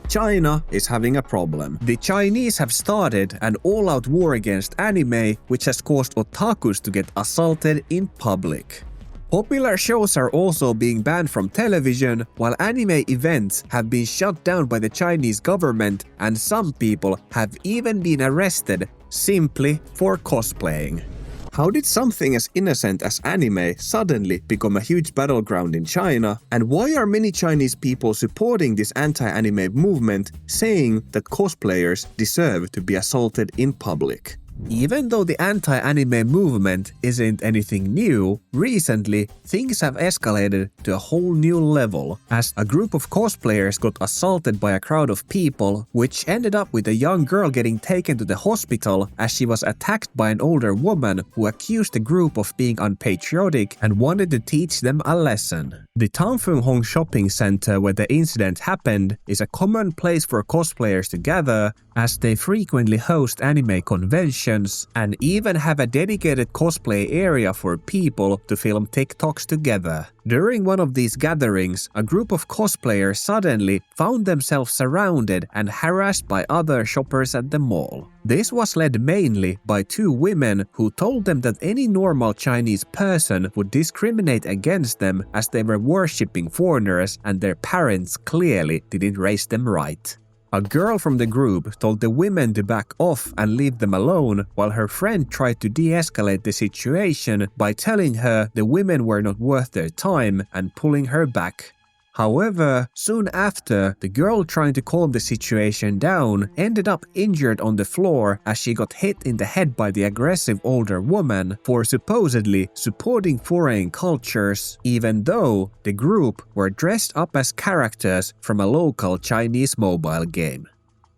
China is having a problem. The Chinese have started an all-out war against anime, which has caused otakus to get assaulted in public. Popular shows are also being banned from television, while anime events have been shut down by the Chinese government, and some people have even been arrested simply for cosplaying. How did something as innocent as anime suddenly become a huge battleground in China, and why are many Chinese people supporting this anti-anime movement, saying that cosplayers deserve to be assaulted in public? Even though the anti-anime movement isn't anything new, recently things have escalated to a whole new level as a group of cosplayers got assaulted by a crowd of people, which ended up with a young girl getting taken to the hospital as she was attacked by an older woman who accused the group of being unpatriotic and wanted to teach them a lesson. The Tianfuhong shopping center where the incident happened is a common place for cosplayers to gather, as they frequently host anime conventions and even have a dedicated cosplay area for people to film TikToks together. During one of these gatherings, a group of cosplayers suddenly found themselves surrounded and harassed by other shoppers at the mall. This was led mainly by two women who told them that any normal Chinese person would discriminate against them as they were worshipping foreigners and their parents clearly didn't raise them right. A girl from the group told the women to back off and leave them alone, while her friend tried to de-escalate the situation by telling her the women were not worth their time and pulling her back. However, soon after, the girl trying to calm the situation down ended up injured on the floor as she got hit in the head by the aggressive older woman for supposedly supporting foreign cultures, even though the group were dressed up as characters from a local Chinese mobile game.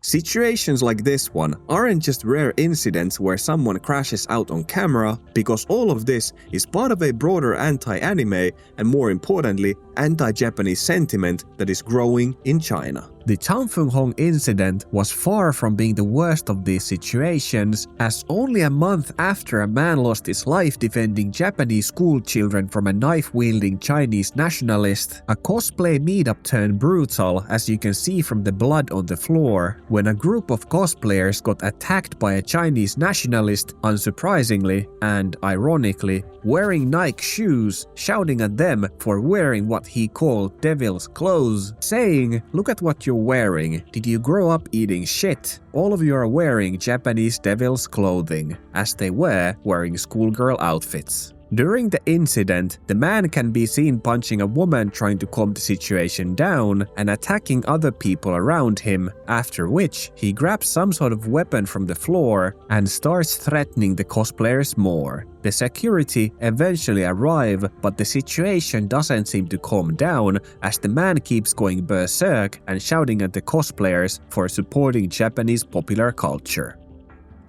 Situations like this one aren't just rare incidents where someone crashes out on camera, because all of this is part of a broader anti-anime and, more importantly, anti-Japanese sentiment that is growing in China. The Tianfuhong incident was far from being the worst of these situations, as only a month after a man lost his life defending Japanese school children from a knife-wielding Chinese nationalist, a cosplay meetup turned brutal, as you can see from the blood on the floor, when a group of cosplayers got attacked by a Chinese nationalist, unsurprisingly and ironically, wearing Nike shoes, shouting at them for wearing what he called devil's clothes, saying, "Look at what you're wearing. Did you grow up eating shit? All of you are wearing Japanese devil's clothing," as they were wearing schoolgirl outfits. During the incident, the man can be seen punching a woman trying to calm the situation down and attacking other people around him, after which he grabs some sort of weapon from the floor and starts threatening the cosplayers more. The security eventually arrive, but the situation doesn't seem to calm down as the man keeps going berserk and shouting at the cosplayers for supporting Japanese popular culture.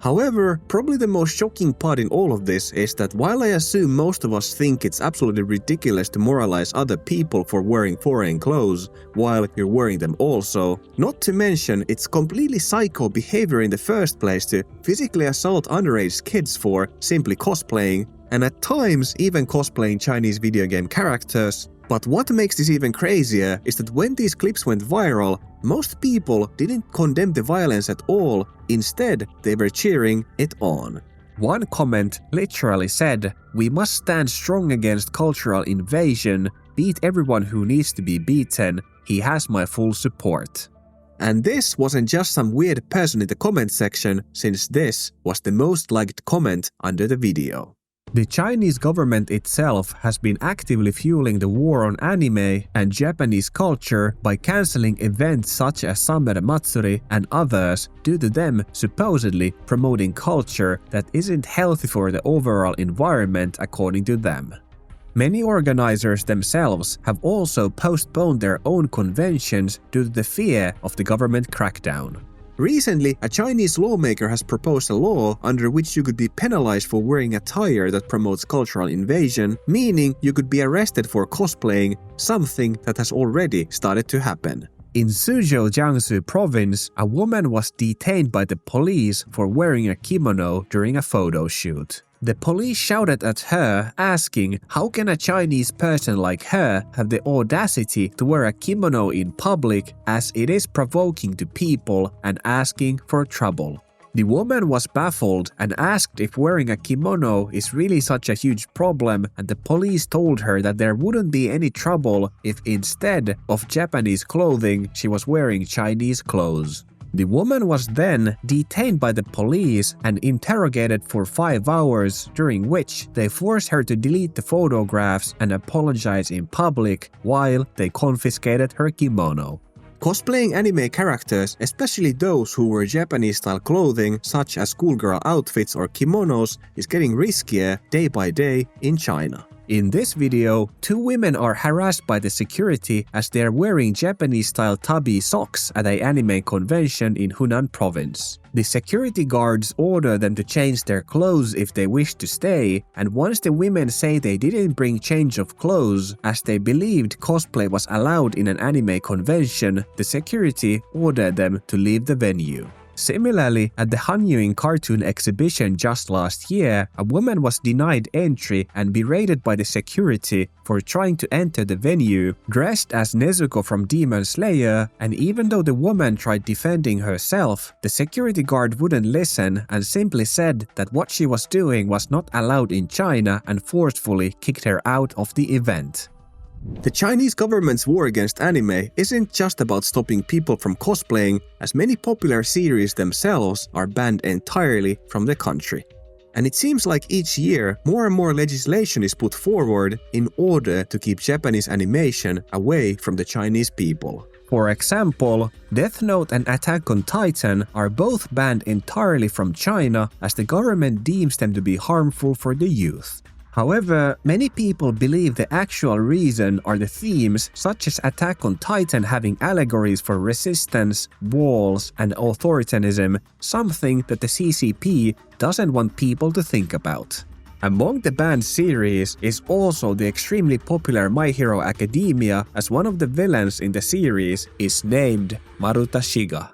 However, probably the most shocking part in all of this is that while I assume most of us think it's absolutely ridiculous to moralize other people for wearing foreign clothes while you're wearing them also, not to mention it's completely psycho behavior in the first place to physically assault underage kids for simply cosplaying, and at times even cosplaying Chinese video game characters. But what makes this even crazier is that when these clips went viral, most people didn't condemn the violence at all, instead they were cheering it on. One comment literally said, "We must stand strong against cultural invasion, beat everyone who needs to be beaten, he has my full support." And this wasn't just some weird person in the comment section, since this was the most liked comment under the video. The Chinese government itself has been actively fueling the war on anime and Japanese culture by cancelling events such as Summer Matsuri and others due to them supposedly promoting culture that isn't healthy for the overall environment according to them. Many organizers themselves have also postponed their own conventions due to the fear of the government crackdown. Recently, a Chinese lawmaker has proposed a law under which you could be penalized for wearing attire that promotes cultural invasion, meaning you could be arrested for cosplaying, something that has already started to happen. In Suzhou, Jiangsu province, a woman was detained by the police for wearing a kimono during a photo shoot. The police shouted at her, asking how can a Chinese person like her have the audacity to wear a kimono in public, as it is provoking to people and asking for trouble. The woman was baffled and asked if wearing a kimono is really such a huge problem, and the police told her that there wouldn't be any trouble if instead of Japanese clothing she was wearing Chinese clothes. The woman was then detained by the police and interrogated for 5 hours, during which they forced her to delete the photographs and apologize in public while they confiscated her kimono. Cosplaying anime characters, especially those who wear Japanese-style clothing such as schoolgirl outfits or kimonos, is getting riskier day by day in China. In this video, 2 women are harassed by the security as they are wearing Japanese-style tabi socks at an anime convention in Hunan province. The security guards order them to change their clothes if they wish to stay, and once the women say they didn't bring change of clothes as they believed cosplay was allowed in an anime convention, the security ordered them to leave the venue. Similarly, at the Hanyuin cartoon exhibition just last year, a woman was denied entry and berated by the security for trying to enter the venue, dressed as Nezuko from Demon Slayer, and even though the woman tried defending herself, the security guard wouldn't listen and simply said that what she was doing was not allowed in China and forcefully kicked her out of the event. The Chinese government's war against anime isn't just about stopping people from cosplaying, as many popular series themselves are banned entirely from the country. And it seems like each year more and more legislation is put forward in order to keep Japanese animation away from the Chinese people. For example, Death Note and Attack on Titan are both banned entirely from China as the government deems them to be harmful for the youth. However, many people believe the actual reason are the themes such as Attack on Titan having allegories for resistance, walls, and authoritarianism, something that the CCP doesn't want people to think about. Among the banned series is also the extremely popular My Hero Academia, as one of the villains in the series is named Maruta Shiga.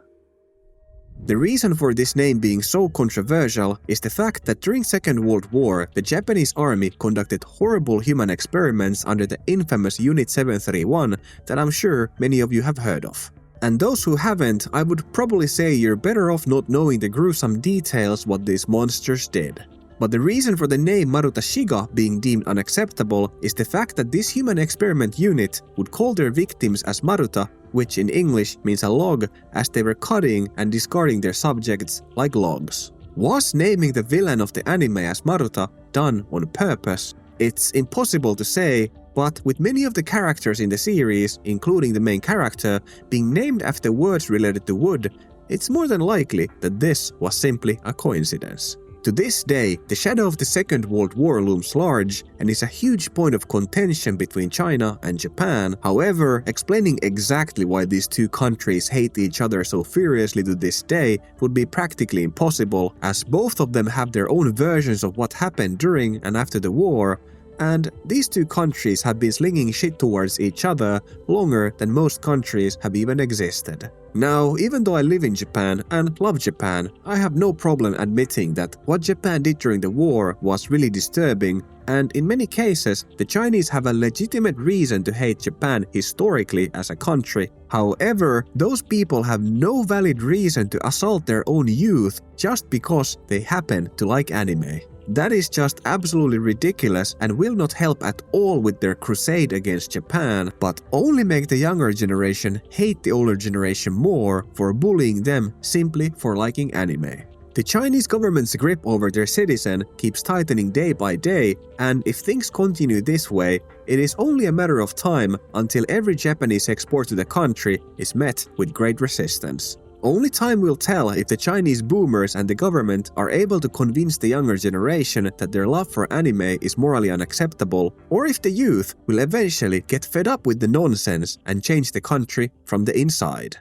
The reason for this name being so controversial is the fact that during Second World War, the Japanese army conducted horrible human experiments under the infamous Unit 731 that I'm sure many of you have heard of. And those who haven't, I would probably say you're better off not knowing the gruesome details what these monsters did. But the reason for the name Maruta Shiga being deemed unacceptable is the fact that this human experiment unit would call their victims as Maruta, which in English means a log, as they were cutting and discarding their subjects like logs. Was naming the villain of the anime as Maruta done on purpose? It's impossible to say, but with many of the characters in the series, including the main character, being named after words related to wood, it's more than likely that this was simply a coincidence. To this day, the shadow of the Second World War looms large and is a huge point of contention between China and Japan. However, explaining exactly why these 2 countries hate each other so furiously to this day would be practically impossible, as both of them have their own versions of what happened during and after the war, and these 2 countries have been slinging shit towards each other longer than most countries have even existed. Now, even though I live in Japan and love Japan, I have no problem admitting that what Japan did during the war was really disturbing, and in many cases, the Chinese have a legitimate reason to hate Japan historically as a country. However, those people have no valid reason to assault their own youth just because they happen to like anime. That is just absolutely ridiculous and will not help at all with their crusade against Japan, but only make the younger generation hate the older generation more for bullying them simply for liking anime. The Chinese government's grip over their citizen keeps tightening day by day, and if things continue this way, it is only a matter of time until every Japanese export to the country is met with great resistance. Only time will tell if the Chinese boomers and the government are able to convince the younger generation that their love for anime is morally unacceptable, or if the youth will eventually get fed up with the nonsense and change the country from the inside.